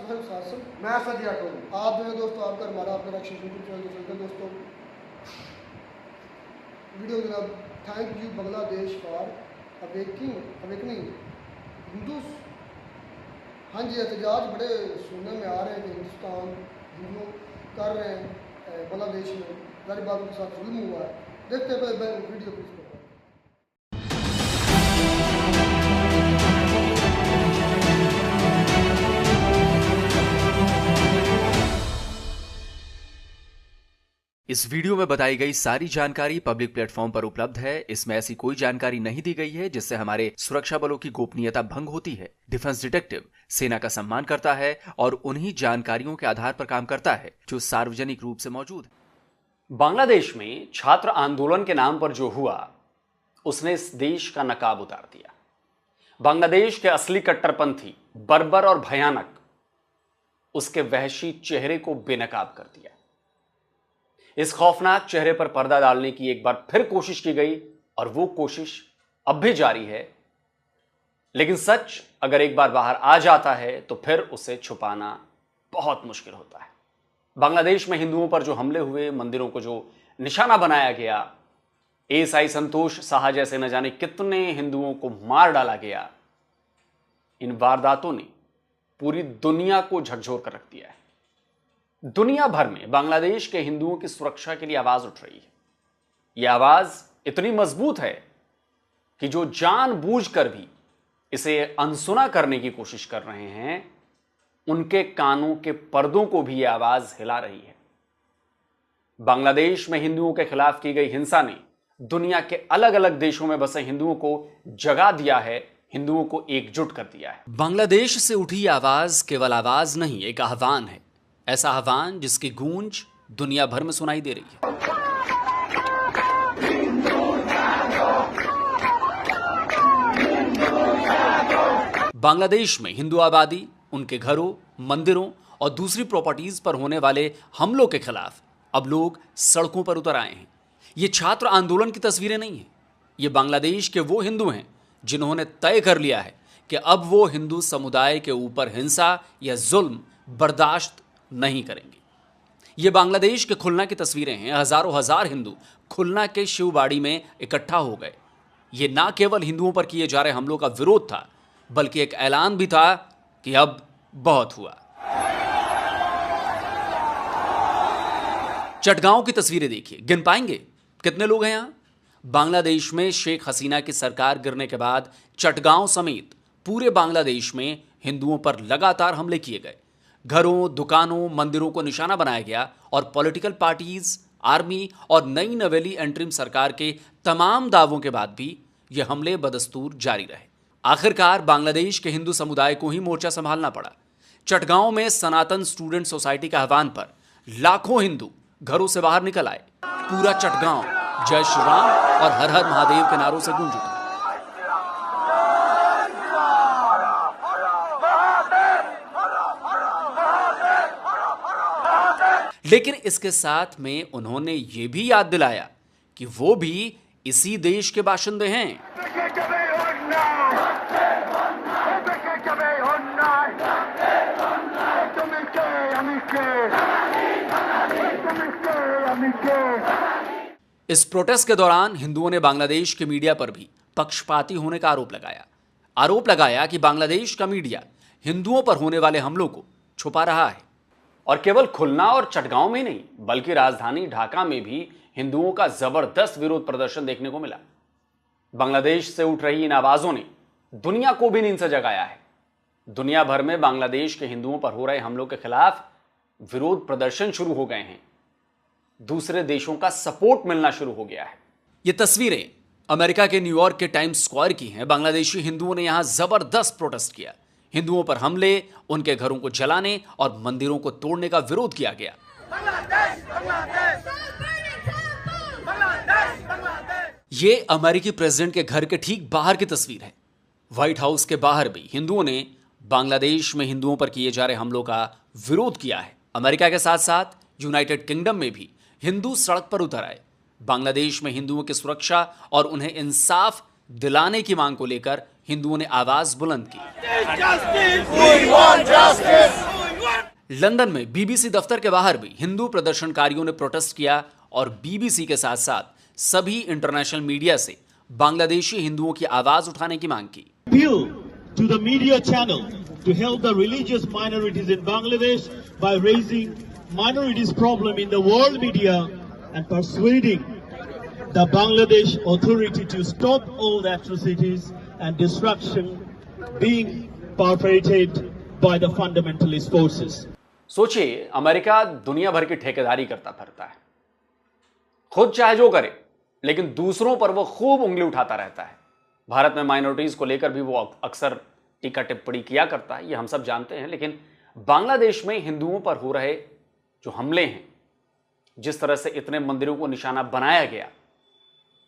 सासम मैं सदिया को आप जो है दोस्तों आपका हमारा अपना रक्षा यूट्यूब चैनल चलता है दोस्तों। वीडियो जनाब thank you Bangladesh for awakening Hindus. हाँ जी, एहतजाज बड़े सुनने में आ रहे हैं कि हिंदुस्तान हिंदू कर रहे हैं बांग्लादेश में गरीबाबों के साथ जुल्म हुआ है। देखते हैं वीडियो प्लीज। इस वीडियो में बताई गई सारी जानकारी पब्लिक प्लेटफॉर्म पर उपलब्ध है। इसमें ऐसी कोई जानकारी नहीं दी गई है जिससे हमारे सुरक्षा बलों की गोपनीयता भंग होती है। डिफेंस डिटेक्टिव सेना का सम्मान करता है और उन्हीं जानकारियों के आधार पर काम करता है जो सार्वजनिक रूप से मौजूद है। बांग्लादेश में छात्र आंदोलन के नाम पर जो हुआ उसने इस देश का नकाब उतार दिया। बांग्लादेश के असली कट्टरपंथी बर्बर और भयानक उसके वहशी चेहरे को बेनकाब कर दिया। इस खौफनाक चेहरे पर पर्दा डालने की एक बार फिर कोशिश की गई और वो कोशिश अब भी जारी है। लेकिन सच अगर एक बार बाहर आ जाता है तो फिर उसे छुपाना बहुत मुश्किल होता है। बांग्लादेश में हिंदुओं पर जो हमले हुए, मंदिरों को जो निशाना बनाया गया, एएसआई संतोष शाह जैसे न जाने कितने हिंदुओं को मार डाला गया, इन वारदातों ने पूरी दुनिया को झकझोर कर रख दिया है। दुनिया भर में बांग्लादेश के हिंदुओं की सुरक्षा के लिए आवाज उठ रही है। यह आवाज इतनी मजबूत है कि जो जानबूझकर भी इसे अनसुना करने की कोशिश कर रहे हैं, उनके कानों के पर्दों को भी यह आवाज हिला रही है। बांग्लादेश में हिंदुओं के खिलाफ की गई हिंसा ने दुनिया के अलग अलग देशों में बसे हिंदुओं को जगा दिया है, हिंदुओं को एकजुट कर दिया है। बांग्लादेश से उठी आवाज केवल आवाज नहीं, एक आह्वान है। ऐसा आह्वान जिसकी गूंज दुनिया भर में सुनाई दे रही है। बांग्लादेश में हिंदू आबादी, उनके घरों, मंदिरों और दूसरी प्रॉपर्टीज पर होने वाले हमलों के खिलाफ अब लोग सड़कों पर उतर आए हैं। ये छात्र आंदोलन की तस्वीरें नहीं हैं। ये बांग्लादेश के वो हिंदू हैं जिन्होंने तय कर लिया है कि अब वो हिंदू समुदाय के ऊपर हिंसा या जुल्म बर्दाश्त नहीं करेंगे। ये बांग्लादेश के खुलना की तस्वीरें हैं। हजारों हजार हिंदू खुलना के शिवबाड़ी में इकट्ठा हो गए। ये ना केवल हिंदुओं पर किए जा रहे हमलों का विरोध था, बल्कि एक ऐलान भी था कि अब बहुत हुआ। चटगांव की तस्वीरें देखिए, गिन पाएंगे कितने लोग हैं यहां? बांग्लादेश में शेख हसीना की सरकार गिरने के बाद चटगांव समेत पूरे बांग्लादेश में हिंदुओं पर लगातार हमले किए गए। घरों, दुकानों, मंदिरों को निशाना बनाया गया और पॉलिटिकल पार्टीज, आर्मी और नई नवेली एंट्रीम सरकार के तमाम दावों के बाद भी ये हमले बदस्तूर जारी रहे। आखिरकार बांग्लादेश के हिंदू समुदाय को ही मोर्चा संभालना पड़ा। चटगांव में सनातन स्टूडेंट सोसाइटी के आह्वान पर लाखों हिंदू घरों से बाहर निकल आए। पूरा चटगांव जय श्री राम और हर हर महादेव के नारों से गूंज उठा। लेकिन इसके साथ में उन्होंने ये भी याद दिलाया कि वो भी इसी देश के बाशिंदे हैं। इस प्रोटेस्ट के दौरान हिंदुओं ने बांग्लादेश के मीडिया पर भी पक्षपाती होने का आरोप लगाया कि बांग्लादेश का मीडिया हिंदुओं पर होने वाले हमलों को छुपा रहा है। और केवल खुलना और चटगांव में नहीं, बल्कि राजधानी ढाका में भी हिंदुओं का जबरदस्त विरोध प्रदर्शन देखने को मिला। बांग्लादेश से उठ रही इन आवाजों ने दुनिया को भी नींद से जगाया है। दुनिया भर में बांग्लादेश के हिंदुओं पर हो रहे हमलों के खिलाफ विरोध प्रदर्शन शुरू हो गए हैं। दूसरे देशों का सपोर्ट मिलना शुरू हो गया है। ये तस्वीरें अमेरिका के न्यूयॉर्क के टाइम्स स्क्वायर की हैं। बांग्लादेशी हिंदुओं ने यहां जबरदस्त प्रोटेस्ट किया। हिंदुओं पर हमले, उनके घरों को जलाने और मंदिरों को तोड़ने का विरोध किया गया। ये अमेरिकी प्रेसिडेंट के घर के ठीक बाहर की तस्वीर है। व्हाइट हाउस के बाहर भी हिंदुओं ने बांग्लादेश में हिंदुओं पर किए जा रहे हमलों का विरोध किया है। अमेरिका के साथ साथ यूनाइटेड किंगडम में भी हिंदू सड़क पर उतर आए। बांग्लादेश में हिंदुओं की सुरक्षा और उन्हें इंसाफ दिलाने की मांग को लेकर हिंदुओं ने आवाज बुलंद की। लंदन में बीबीसी दफ्तर के बाहर भी हिंदू प्रदर्शनकारियों ने प्रोटेस्ट किया और बीबीसी के साथ साथ सभी इंटरनेशनल मीडिया से बांग्लादेशी हिंदुओं की आवाज उठाने की मांग की। Appeal to the media channel to help the religious minorities in Bangladesh by raising minorities problem in the world media and persuading the Bangladesh authority to stop all the atrocities and destruction being perpetrated by the fundamentalist forces. सोचिए, America दुनिया भर की ठेकेदारी करता फिरता है, खुद चाहे जो करे, लेकिन दूसरों पर वो खूब उंगली उठाता रहता है। भारत में माइनॉरिटीज को लेकर भी वो अक्सर टीका टिप्पणी किया करता है, ये हम सब जानते हैं। लेकिन बांग्लादेश में हिंदुओं पर हो रहे जो हमले हैं, जिस तरह से इतने मंदिरों को निशाना बनाया गया,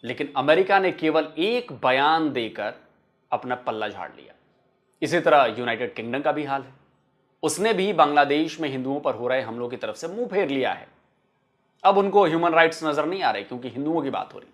लेकिन अमेरिका ने केवल एक बयान देकर अपना पल्ला झाड़ लिया। इसी तरह यूनाइटेड किंगडम का भी हाल है, उसने भी बांग्लादेश में हिंदुओं पर हो रहे हमलों की तरफ से मुंह फेर लिया है। अब उनको ह्यूमन राइट्स नजर नहीं आ रहे क्योंकि हिंदुओं की बात हो रही,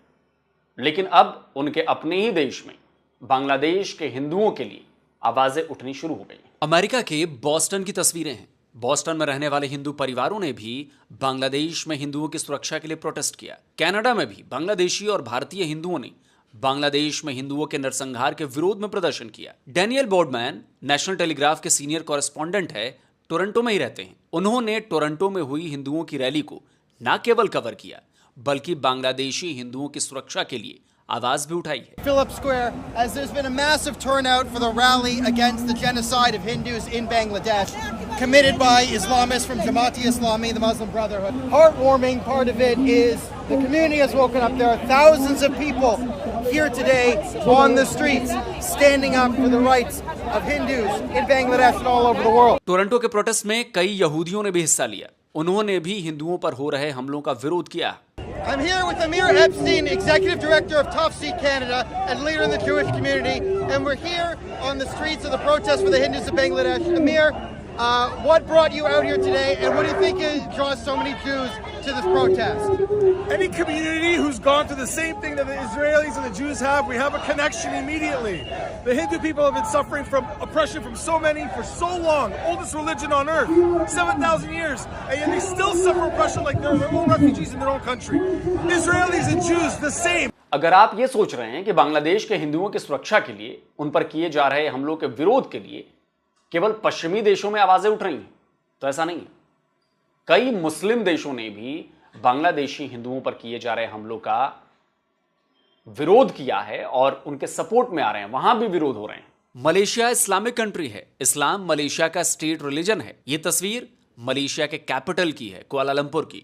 लेकिन अब उनके अपने ही देश में बांग्लादेश के हिंदुओं के लिए आवाजें उठनी शुरू हो गई। अमेरिका के बॉस्टन की तस्वीरें हैं। बॉस्टन में रहने वाले हिंदू परिवारों ने भी बांग्लादेश में हिंदुओं की सुरक्षा के लिए प्रोटेस्ट किया। कनाडा में भी बांग्लादेशी और भारतीय हिंदुओं ने बांग्लादेश में हिंदुओं के नरसंहार के विरोध में प्रदर्शन किया। डैनियल बोर्डमैन नेशनल टेलीग्राफ के सीनियर कॉरेस्पॉन्डेंट है, टोरंटो में ही रहते हैं। उन्होंने टोरंटो में हुई हिंदुओं की रैली को न केवल कवर किया, बल्कि बांग्लादेशी हिंदुओं की सुरक्षा के लिए आवाज भी उठाई है। Phillip Square, as there's been a massive turnout for the rally against the genocide of Hindus in Bangladesh, committed by Islamists from Jamaat-e-Islami, the Muslim Brotherhood. Heartwarming part of it is the community has woken up. There are thousands of people here today on the streets, standing up for the rights of Hindus in Bangladesh and all over the world. Toronto के protest में कई यहूदियों ने भी हिस्सा लिया। उन्होंने भी हिंदुओं पर हो रहे हमलों का विरोध किया। I'm here with Amir Epstein, Executive Director of Top Seat Canada and leader in the Jewish community, and we're here on the streets of the protest for the Hindus of Bangladesh. Amir, what brought you out here today, and what do you think draws so many Jews to this protest? Any community who's gone through the same thing that the Israelis and the Jews have, we have a connection immediately. The Hindu people have been suffering from oppression from so many for so long, oldest religion on earth, 7,000 years, and yet they still suffer oppression like they're their own refugees in their own country. Israelis and Jews the same. अगर आप ये सोच रहे हैं कि बांग्लादेश के हिंदुओं की सुरक्षा के लिए, उन पर किए जा रहे हमलों के विरोध के लिए केवल पश्चिमी देशों में आवाजें उठ रही हैं, तो ऐसा नहीं है। कई मुस्लिम देशों ने भी बांग्लादेशी हिंदुओं पर किए जा रहे हमलों का विरोध किया है और उनके सपोर्ट में आ रहे हैं, वहां भी विरोध हो रहे हैं। मलेशिया इस्लामिक कंट्री है, इस्लाम मलेशिया का स्टेट रिलीजन है। यह तस्वीर मलेशिया के कैपिटल की है, कुआलालंपुर की।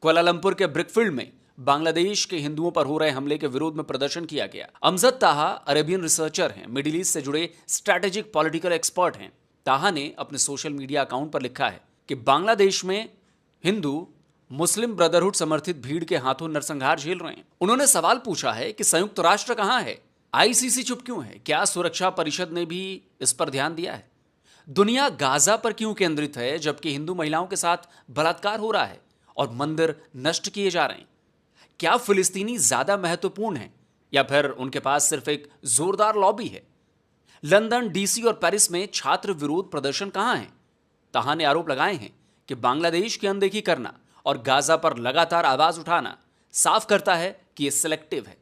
कुआलालंपुर के ब्रिकफील्ड में बांग्लादेश के हिंदुओं पर हो रहे हमले के विरोध में प्रदर्शन किया गया। अमजद ताहा अरेबियन रिसर्चर हैं, मिडिल ईस्ट से जुड़े स्ट्रैटेजिक पॉलिटिकल एक्सपर्ट हैं। ताहा ने अपने सोशल मीडिया अकाउंट पर लिखा है कि बांग्लादेश में हिंदू मुस्लिम ब्रदरहुड समर्थित भीड़ के हाथों नरसंहार झेल रहे हैं। उन्होंने सवाल पूछा है कि संयुक्त राष्ट्र कहां है, आईसीसी चुप क्यों है, क्या सुरक्षा परिषद ने भी इस पर ध्यान दिया है? दुनिया गाजा पर क्यों केंद्रित है जबकि हिंदू महिलाओं के साथ बलात्कार हो रहा है और मंदिर नष्ट किए जा रहे हैं? क्या फिलिस्तीनी ज्यादा महत्वपूर्ण है या फिर उनके पास सिर्फ एक जोरदार लॉबी है? लंदन, डीसी और पेरिस में छात्र विरोध प्रदर्शन कहां है? ताहा ने आरोप लगाए हैं कि बांग्लादेश की अनदेखी करना और गाजा पर लगातार आवाज उठाना साफ करता है कि यह सिलेक्टिव है।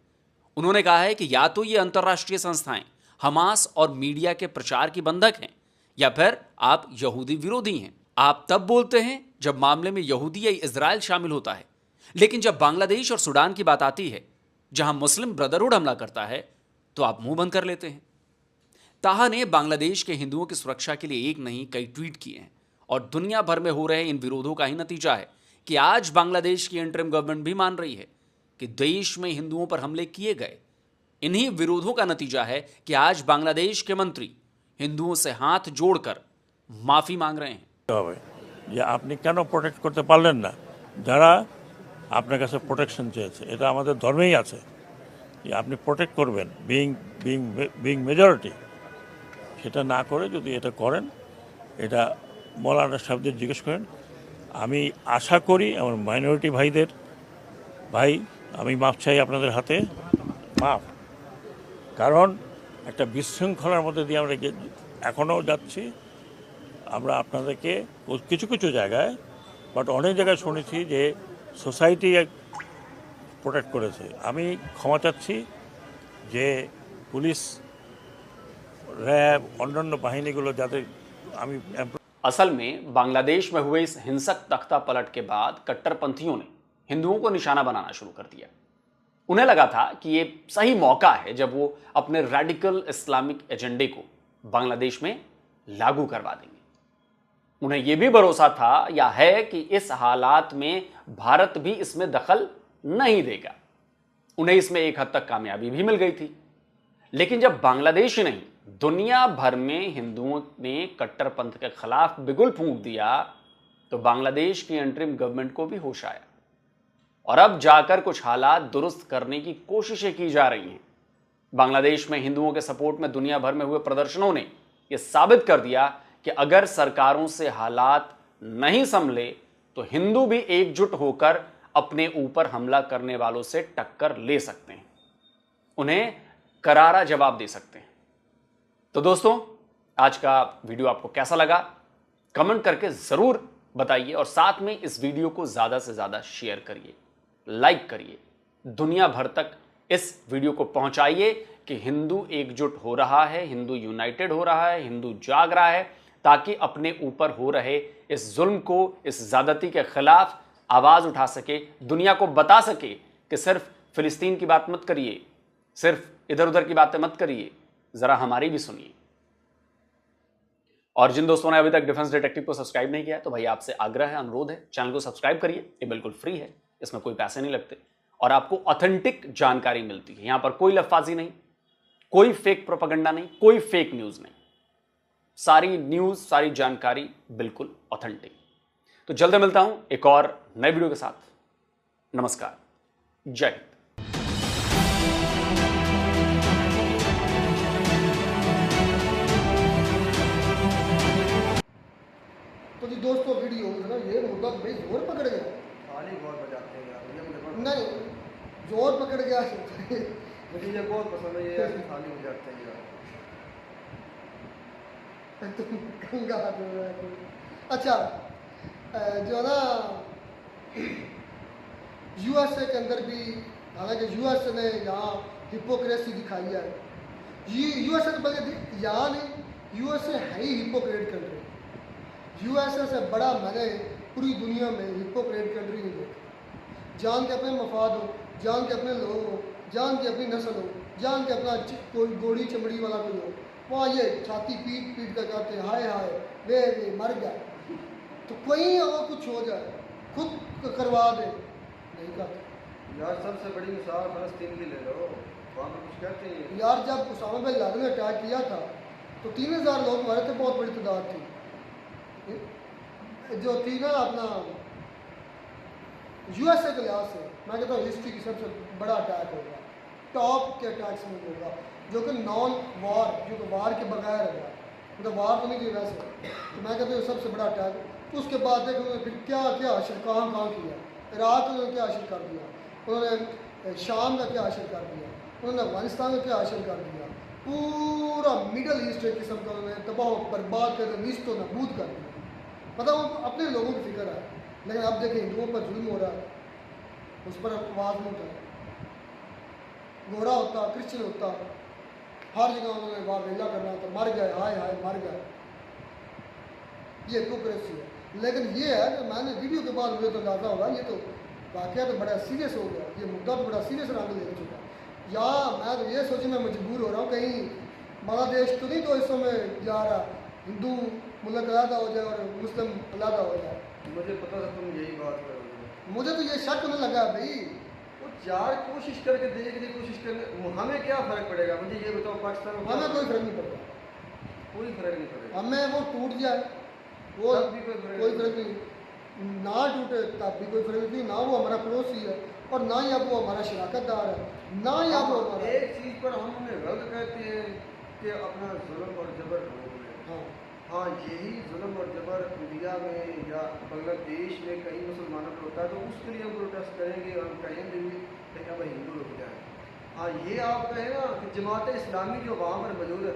उन्होंने कहा है कि या तो ये अंतर्राष्ट्रीय संस्थाएं हमास और मीडिया के प्रचार की बंधक हैं या फिर आप यहूदी विरोधी हैं। आप तब बोलते हैं जब मामले में यहूदी या इजराइल शामिल होता है, लेकिन जब बांग्लादेश और सूडान की बात आती है जहां मुस्लिम ब्रदरहुड हमला करता है तो आप मुंह बंद कर लेते हैं। ताहा ने बांग्लादेश के हिंदुओं की सुरक्षा के लिए एक नहीं कई ट्वीट किए हैं और दुनिया भर में हो रहे इन विरोधों का ही नतीजा है कि आज बांग्लादेश की इंटरिम गवर्नमेंट भी मान रही है कि देश में हिंदुओं पर हमले किए गए। इन्हीं विरोधों का नतीजा है कि आज बांग्लादेश के मंत्री हिंदुओं से हाथ जोड़कर माफी मांग रहे हैं। যে আপনি কেন প্রোটেক্ট করতে পারলেন না যারা আপনার কাছে প্রোটেকশন চেয়েছে? এটা আমাদের ধর্মেই আছে যে আপনি প্রোটেক্ট করবেন, বিং মেজরিটি। সেটা না করে যদি এটা করেন, এটা মৌলানা সাহেবদের জিজ্ঞেস করেন। আমি আশা করি আমার মাইনরিটি ভাইদের, ভাই আমি মাপ চাই আপনাদের হাতে, মাপ। কারণ একটা বিশৃঙ্খলার মধ্যে দিয়ে আমরা এখনও যাচ্ছি। আমরা আপনাদেরকে কিছু কিছু জায়গায় বাট অনেক জায়গায় শুনেছি যে সোসাইটি প্রোটেক্ট করেছে। আমি ক্ষমা চাচ্ছি যে পুলিশ, র্যাব, অন্যান্য বাহিনীগুলো যাদের আমি असल में बांग्लादेश में हुए इस हिंसक तख्ता पलट के बाद कट्टरपंथियों ने हिंदुओं को निशाना बनाना शुरू कर दिया। उन्हें लगा था कि ये सही मौका है जब वो अपने रेडिकल इस्लामिक एजेंडे को बांग्लादेश में लागू करवा देंगे। उन्हें यह भी भरोसा था या है कि इस हालात में भारत भी इसमें दखल नहीं देगा। उन्हें इसमें एक हद तक कामयाबी भी मिल गई थी। लेकिन जब बांग्लादेश ही नहीं दुनिया भर में हिंदुओं ने कट्टरपंथ के खिलाफ बिगुल फूंक दिया तो बांग्लादेश की अंतरिम गवर्नमेंट को भी होश आया और अब जाकर कुछ हालात दुरुस्त करने की कोशिशें की जा रही हैं। बांग्लादेश में हिंदुओं के सपोर्ट में दुनिया भर में हुए प्रदर्शनों ने यह साबित कर दिया कि अगर सरकारों से हालात नहीं संभले तो हिंदू भी एकजुट होकर अपने ऊपर हमला करने वालों से टक्कर ले सकते हैं, उन्हें करारा जवाब दे सकते हैं। तो दोस्तों, आज का वीडियो आपको कैसा लगा कमेंट करके जरूर बताइए और साथ में इस वीडियो को ज्यादा से ज्यादा शेयर करिए, लाइक करिए, दुनिया भर तक इस वीडियो को पहुंचाइए कि हिंदू एकजुट हो रहा है, हिंदू यूनाइटेड हो रहा है, हिंदू जाग रहा है, ताकि अपने ऊपर हो रहे इस जुल्म को, इस ज्यादती के खिलाफ आवाज उठा सके, दुनिया को बता सके कि सिर्फ फिलिस्तीन की बात मत करिए, सिर्फ इधर उधर की बातें मत करिए, जरा हमारी भी सुनिए। और जिन दोस्तों ने अभी तक डिफेंस डिटेक्टिव को सब्सक्राइब नहीं किया है तो भाई आपसे आग्रह है, अनुरोध है, चैनल को सब्सक्राइब करिए। ये बिल्कुल फ्री है, इसमें कोई पैसे नहीं लगते और आपको ऑथेंटिक जानकारी मिलती है। यहां पर कोई लफाजी नहीं, कोई फेक प्रोपेगेंडा नहीं, कोई फेक न्यूज नहीं, सारी न्यूज, सारी जानकारी बिल्कुल ऑथेंटिक। तो जल्द मिलता हूं एक और नए वीडियो के साथ। नमस्कार, जय हिंद। तो जी दोस्तों, वीडियो में ना ये मुद्दा भाई जोर पकड़ गया। थाली बहुत बजाते हैं यार, ये मुझे नहीं, जोर पकड़ गया। मुझे ये बहुत पसंद है, ये ऐसी थाली बजाते हैं यार। तुम गंगा हाथ में रहा है। अच्छा, जो है ना यूएसए के अंदर भी, हालांकि यूएसए ने यहाँ हिपोक्रेसी दिखाई है। यूएसए तो बल्कि यहाँ नहीं, यूएसए है ही हिपोक्रेट कंट्री। यूएसए से बड़ा मैंने पूरी दुनिया में हिपोक्रेट कंट्री नहीं देखी। जान के अपने मफाद हो, जान के अपने लोग हो, जान के अपनी नस्ल हो, जान के अपना कोई गोड़ी चमड़ी वाला कोई हो, वहाँ ये छाती पीट पीट कर कहते हैं हाय हाय वे मर गया। तो कोई अगर कुछ हो जाए खुद करवा दे, नहीं करते यार। सबसे बड़ी मिसाल फलस्तीन की ले लो, वहाँ पर कुछ कहते हैं यार। जब उसामा बिन लादेन ने अटैक किया था तो 3000 लोग मरे थे, बहुत बड़ी तादाद थी जो थी ना अपना यूएसए के लिहाज से। मैं कहता हूँ हिस्ट्री की सबसे बड़ा अटैक होगा, टॉप के अटैक्स में होगा, जो कि नॉन वार, जो कि वार के बगैर होगा, मतलब वार तो नहीं थी वैसे। तो मैं कहता हूँ सबसे बड़ा अटैक। तो उसके बाद देखो उन्होंने फिर क्या क्या हासिल कहाँ किया। इराक में उन्होंने क्या हासिल कर दिया, उन्होंने शाम का क्या हासिल कर दिया, उन्होंने अफगानिस्तान का क्या हासिल कर दिया, पूरा मिडल ईस्ट एक किस्म का उन्होंने तबाह बर्बाद कर दिया, नीस्तो नबूद कर दिया। मतलब अपने लोगों की फिक्र है। लेकिन अब देखें हिंदुओं पर जुल्म हो रहा है, उस पर आवाज़ नहीं उठा। गोरा होता, क्रिश्चियन होता, हर जगह उन्होंने वावेला करना था, मर गए, हाय हाय मर गए। ये हिपोक्रेसी है। लेकिन ये है कि मैंने वीडियो के बाद मुझे तो अंदाजा होगा, ये तो वाकया तो बड़ा सीरियस हो गया, ये मुद्दा तो बड़ा सीरियस रंग ले चुका। या मैं तो ये सोचे मैं मजबूर हो रहा हूँ, कहीं बांग्लादेश तो नहीं 2 हिस्सों में जा रहा, हिंदू मुल्क अलहदा हो जाए और मुस्लिम अलहदा हो जाए। मुझे पता था तुम यही बात करोगे। मुझे तो ये शक होने लगा भाई। वो यार कोशिश करके देखने की कोशिश करने, हमें क्या फ़र्क पड़ेगा? मुझे ये बताओ, पाकिस्तान में हमें कोई फर्क नहीं पड़ता, कोई फ़र्क नहीं पड़ेगा। हमें वो टूट जाए वो तब भी कोई फर्क नहीं, ना टूटे तब भी कोई फर्क नहीं। ना वो हमारा पड़ोसी है और ना ही अब वो हमारा शराकतदार है, ना ही अब वो हमारा। एक चीज़ पर हम उन्हें गलत कहते हैं कि अपना जुल्म और जबर रोक लें। हाँ हाँ, यही जुल्म और जबर इंडिया में या बांग्लादेश में कई मुसलमानों पर होता है, तो उसके लिए हम प्रोटेस्ट करेंगे और हम कहेंगे कि अब हिंदू रुक जाए। हाँ, ये आप कहें ना कि जमात इस्लामी जो वहाँ पर मौजूद है,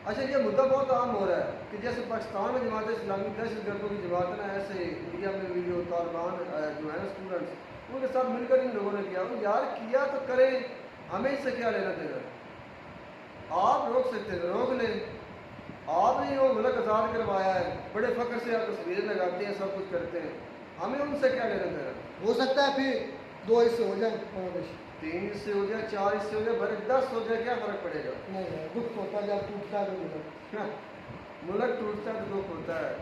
अच्छा, ये मुद्दा बहुत आम हो रहा है कि जैसे पाकिस्तान में जमात इस्लामी दहशतगर्दों की जमात है ना, ऐसे इंडिया में भी जो तालिबान जो है ना स्टूडेंट्स, उनके साथ मिलकर इन लोगों ने किया। वो यार किया तो करें, हमें इससे क्या लेना देना। आप रोक सकते थे, रोक लें। आपने वो मुल्क आज़ाद करवाया है, बड़े फ़ख्र से आप तस्वीर लगाते हैं, सब कुछ करते हैं, हमें उनसे क्या लेना देना। हो सकता है फिर 2 हिस्से हो जाए बांग्लादेश, 3 हिस्से हो जाए, 4 हिस्से हो जाए, बड़े 10 हो जाए, क्या फ़र्क पड़ेगा। नहीं दुख होता है जब टूटता है तो मुल्क। मुल्क टूटता है तो दुख होता है।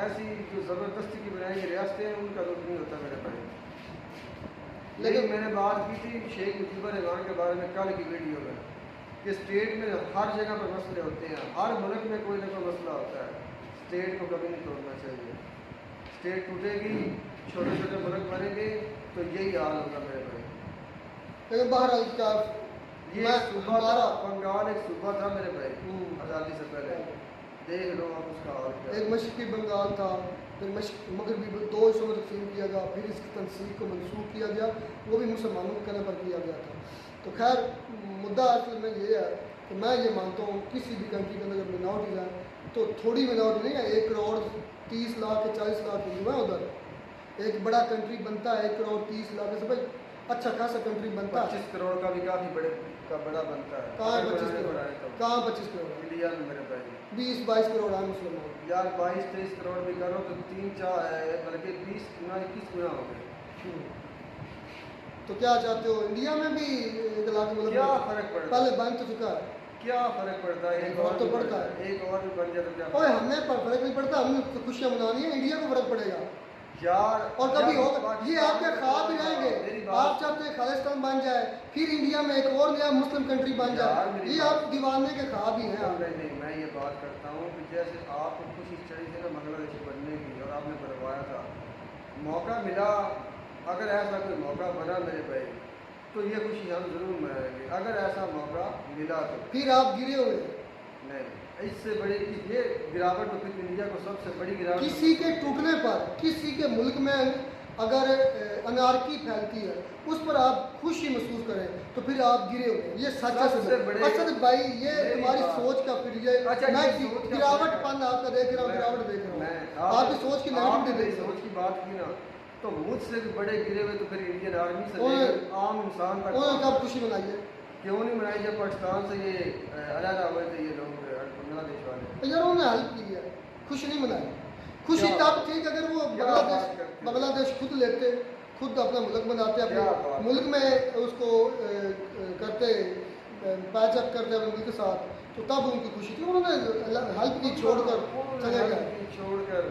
ऐसी जो ज़बरदस्ती की बनाई गई रियासतें हैं, उनका दुख नहीं होता मेरे भाई। लेकिन मैंने बात की थी शेख मुजीबुर रहमान के बारे में कल की वीडियो में कि स्टेट में हर जगह पर मसले होते हैं, हर मुल्क में कोई ना कोई मसला होता है। स्टेट को कभी नहीं तोड़ना चाहिए। स्टेट टूटेगी, छोटे छोटे मुल्क बनेंगे, तो यही हाल होगा मेरे भाई। लेकिन बहरहाल क्या ये सूबा था, बंगाल एक सूबा था मेरे भाई आज़ादी से पहले। देख लो आप उसका हाल क्या है। एक मशरक़ी बंगाल था, फिर मगरबी 2 हिस्सों में तकसीम किया गया, फिर इसकी तनसीब को मनसूख किया गया, वो भी मुसलमानों के कहने पर किया गया था। तो खैर मुद्दा असल में ये है कि मैं ये मानता हूँ किसी भी कंट्री के अंदर जब मिनॉरिटीज़ हैं तो थोड़ी मिनॉरिटी नहीं है, 1 करोड़ 30 लाख या 40 लाख हिंदू हैं उधर। एक बड़ा कंट्री बनता है 1 करोड़ 30 लाख से भाई अच्छा खासा कंट्री बनता है। 25 करोड़ का भी काफ़ी बड़ा बनता है। कहाँ 25 करोड़, कहाँ 25 करोड़, इंडिया में मेरे भाई 20-22 करोड़ है मुसलमान। यार 22-23 करोड़ भी करो तो 3-4 बल्कि 20 गुना 21 गुना हो गए। तो क्या चाहते हो इंडिया में भी 1 लाख मतलब क्या फ़र्क पड़ता है? पहले बन तो चुका है, क्या फ़र्क पड़ता है? एक और तो भी पड़ता है, एक और भी बन जाए तो क्या ओए हमें पर फर्क नहीं पड़ता, हमने तो खुशियाँ मनानी है, इंडिया को फर्क पड़ेगा यार। और कभी यार, होगा ये आपके ख्वाब भी रहेंगे। मेरी आप बात चाहते हैं खालिस्तान बन जाए, फिर इंडिया में एक और नया मुस्लिम कंट्री बन यार, जाए, मेरी ये बात- आप दीवाने के ख्वाब ही हैं आप। नहीं, मैं ये बात करता हूँ कि जैसे आपको खुशी चढ़ी थी ना बांग्लादेश बनने की और आपने बनवाया था, मौका मिला, अगर ऐसा कोई मौका बना मेरे भाई तो ये खुशी हम जरूर मनाएंगे। अगर ऐसा मौका मिला तो फिर आप गिरे हुए नहीं, इससे बड़ी ये गिरावट तो फिर इंडिया को सबसे बड़ी गिरावट। किसी के टूटने पर, किसी के मुल्क में अगर अनारकी फैलती है उस पर आप खुशी महसूस करें तो फिर आप गिरे हुए, ये सच सबसे बड़े- असद भाई ये मेरी तुम्हारी बात- सोच का फिर ये अच्छा, मैं ये सोच का गिरावट फर्क है। पन आपका देख रहा हूँ, मैं- गिरावट देख रहा मैं हूँ, आपकी सोच की आपने नेगेटिविटी मेरी देख रहा सोच की बात की ना, तो मुझसे भी बड़े गिरे हुए तो फिर इंडियन आर्मी से उन्होंने- लेकर आम इंसान तक हूँ। कब खुशी मनाई है क्यों नहीं मनाई जब पाकिस्तान से ये अलग हुए थे ये लोग बांग्लादेश वाले। यार उन्होंने हेल्प की है, खुशी नहीं मनाई। खुशी क्या- तब थी कि अगर वो क्या बात करते हो? बांग्लादेश खुद लेते, खुद अपना मुल्क बनाते, क्या अपने बात? मुल्क में उसको करते पैचअप करते अपने मुल्क के साथ, तो तब उनकी खुशी थी। उन्होंने हेल्प की छोड़कर चले गए। छोड़कर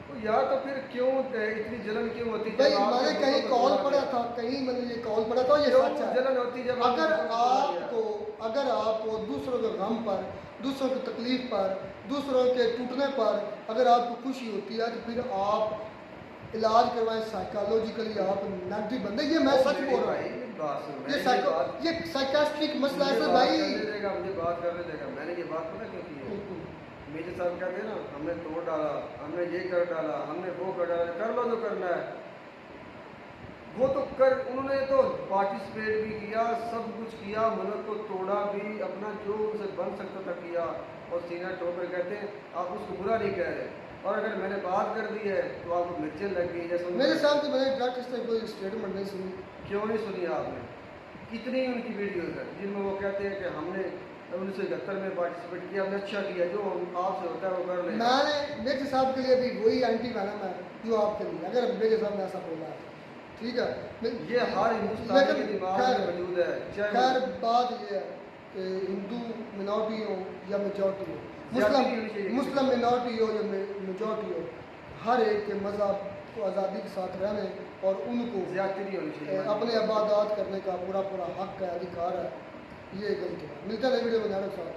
तो यार तो फिर क्यों इतनी जलन क्यों होती? भाई जब आपके मैंने कहीं मुल्क को कॉल छोड़ा पढ़ा गया। था, कहीं मैंने ये कॉल पढ़ा था, ये क्यों सच है। जलन होती जब अगर आपको छोड़ा गया? आपको दूसरों के गम पर, दूसरों की तकलीफ पर, दूसरों के टूटने पर अगर आपको खुशी होती है तो फिर आप इलाज करवाएं, साइकोलॉजिकली आप नेगेटिव बंदे, ये मैं सच बोल रहा हूँ। ये साइकास्ट्रिक मसला है सर भाई। मुझे बात करने देगा। मैंने ये बात पता क्यों की है? मेजर साहब कहते हैं ना, हमने तोड़ डाला, हमने ये कर डाला, हमने वो कर डाला, कर लो जो करना है वो तो कर। उन्होंने तो पार्टिसिपेट भी किया, सब कुछ किया, मुल्क को तोड़ा भी, अपना जो उनसे बन सकता था किया, और सीना ठोकर कहते हैं आप उसको बुरा नहीं कह रहे। और अगर मैंने बात कर दी है तो आपको मिर्चें लग गई जैसे मेरे साहब तो मैंने डायरेक्ट से कोई स्टेटमेंट नहीं सुनी। क्यों नहीं सुनी आपने? कितनी उनकी वीडियोज़ है जिनमें वो कहते हैं कि हमने 1971 में पार्टिसिपेट किया, हमने अच्छा किया, जो आपसे होता है वो कर लें। मैंने मेरे साहब के लिए भी वही एंटी वैनम है जो आपके लिए, अगर मेरे साहब ने ऐसा बोला है, ठीक है। ये हर हिंदुस्तानी के दिमाग में मौजूद है। खैर बात ये है कि हिंदू मिनॉरिटी हो या मेजॉरिटी हो, मुस्लिम मिनॉरिटी हो या मेजॉरिटी हो, हर एक के मज़हब को आज़ादी के साथ रहने और उनको ज़्यादती नहीं होनी चाहिए। अपने इबादत करने का पूरा हक है, अधिकार है, ये गलत है। मिलता है वीडियो में साथ।